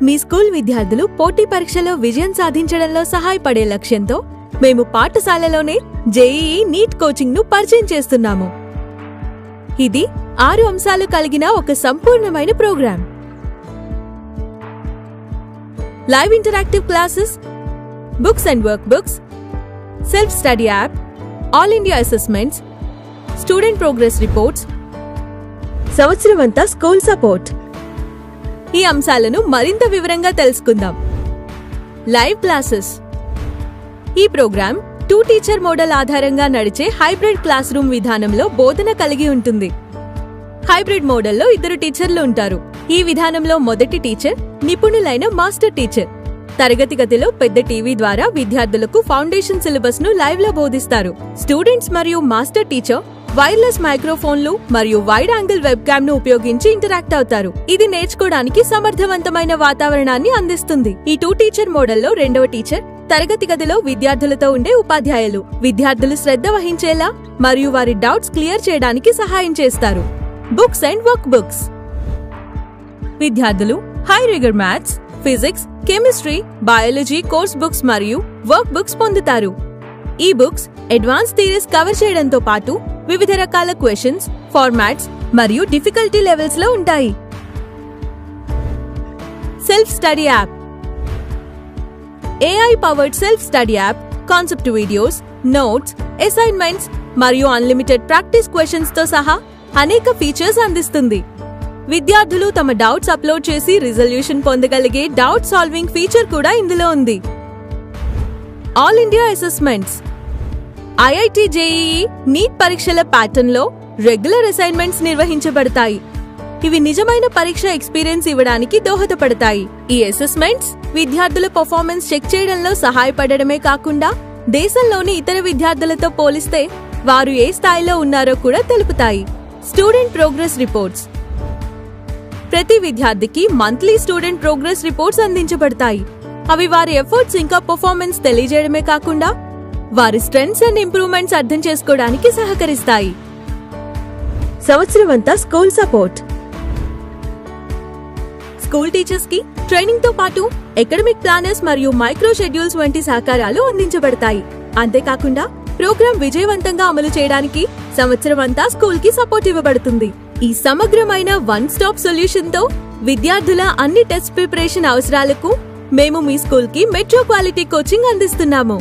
మీ school విద్యార్థులు పోటీ పరీక్షలో విజయం సాధించడంలో సహాయపడే లక్ష్యంతో మేము పాఠశాలలోనే జేఈఈ నీట్ కోచింగ్ ను పరిచయం చేస్తున్నాము. ఇది 6 అంశాలు కలిగిన ఒక సంపూర్ణమైన programme. Live interactive classes, books and work books, self study app, all India assessments, student progress reports, సంవత్సరమంతా స్కూల్ సపోర్ట్. ఈ అంశాలను మరింత వివరంగా తెలుసుకుందాం. Live classes. ఈ ప్రోగ్రాం 2 టీచర్ మోడల్ ఆధారంగా నడిచే హైబ్రిడ్ క్లాస్ రూమ్ విధానంలో బోధన కలిగి ఉంటుంది. హైబ్రిడ్ మోడల్లో 2 టీచర్లు ఉంటారు. ఈ విధానంలో మొదటి టీచర్ నిపుణులైన మాస్టర్ టీచర్ తరగతి గదిలో పెద్ద టీవీ ద్వారా విద్యార్థులకు ఫౌండేషన్ సిలబస్ ను లైవ్ లో బోధిస్తారు. స్టూడెంట్స్ మరియు మాస్టర్ టీచర్ వైర్లెస్ మైక్రోఫోన్లు మరియు వైడ్ యాంగిల్ వెబ్ క్యామ్ ను ఉపయోగించి ఇంటరాక్ట్ అవుతారు. ఇది నేర్చుకోవడానికి సమర్థవంతమైన వాతావరణాన్ని అందిస్తుంది. ఈ 2 టీచర్ మోడల్లో రెండవ టీచర్ తరగతి గదిలో విద్యార్థులతో ఉండే ఉపాధ్యాయులు విద్యార్థులు శ్రద్ధ వహించేలా మరియు వారి డౌట్స్ క్లియర్ చేయడానికి సహాయం చేస్తారు. Books and work books. విద్యార్థులు high rigour maths, physics, chemistry, biology course books మరియు వర్క్ బుక్స్ పొందుతారు. ఈ బుక్స్ అడ్వాన్స్ థియరీస్ కవర్ చేయడంతో పాటు వివిధ రకాల క్వశ్చన్స్, ఫార్మాట్స్ మరియు డిఫికల్టీ లెవెల్స్ లో ఉంటాయి. Self study app. AI powered self study app concept videos, notes, assignments మరియు అన్లిమిటెడ్ ప్రాక్టీస్ క్వశ్చన్స్ తో సహా అనేక ఫీచర్స్ అందిస్తుంది. విద్యార్థులు తమ డౌట్స్ అప్లోడ్ చేసి రిజల్యూషన్ పొందగలిగే డౌట్ సాల్వింగ్ ఫీచర్ కూడా ఇందులో ఉంది. All India assessments. IIT JEE NEET పరీక్షల ప్యాటర్న్ లో రెగ్యులర్ అసైన్మెంట్స్ నిర్వహించబడతాయి. ఇవి నిజమైన పరీక్ష ఎక్స్పీరియన్స్ ఇవ్వడానికి దోహదపడతాయి. ఈ అసెస్మెంట్స్ విద్యార్థుల పర్ఫార్మెన్స్ చెక్ చేయడంలో సహాయపడడమే కాకుండా దేశంలోని ఇతర విద్యార్థులతో పోలిస్తే వారు ఏ స్థాయిలో ఉన్నారో కూడా తెలుపుతాయి. Student progress reports. ప్రతి విద్యార్థికి మంత్లీ స్టూడెంట్ ప్రోగ్రెస్ రిపోర్ట్స్ అందించబడతాయి. అవి వారి ఎఫర్ట్స్ ఇంకా పర్ఫార్మెన్స్ తెలియజేయడమే కాకుండా వారి స్ట్రెంగ్త్స్ అండ్ ఇంప్రూవ్మెంట్స్ అర్థం చేసుకోవడానికి సహకరిస్తాయి. సంవత్సరమంతా స్కూల్ సపోర్ట్. స్కూల్ టీచర్స్ కి ట్రైనింగ్ తో పాటు అకాడమిక్ ప్లానర్స్ మరియు మైక్రో షెడ్యూల్స్ వంటి సహకారాలు అందించబడతాయి. అంతేకాకుండా ప్రోగ్రాం విజయవంతంగా అమలు చేయడానికి సంవత్సరమంతా స్కూల్ కి సపోర్ట్ ఇవ్వబడుతుంది. ఈ సమగ్రమైన 1 స్టాప్ సొల్యూషన్ తో విద్యార్థుల అన్ని టెస్ట్ ప్రిపరేషన్ అవసరాలకు మేము మీ స్కూల్ కి మెట్రో క్వాలిటీ కోచింగ్ అందిస్తున్నాము.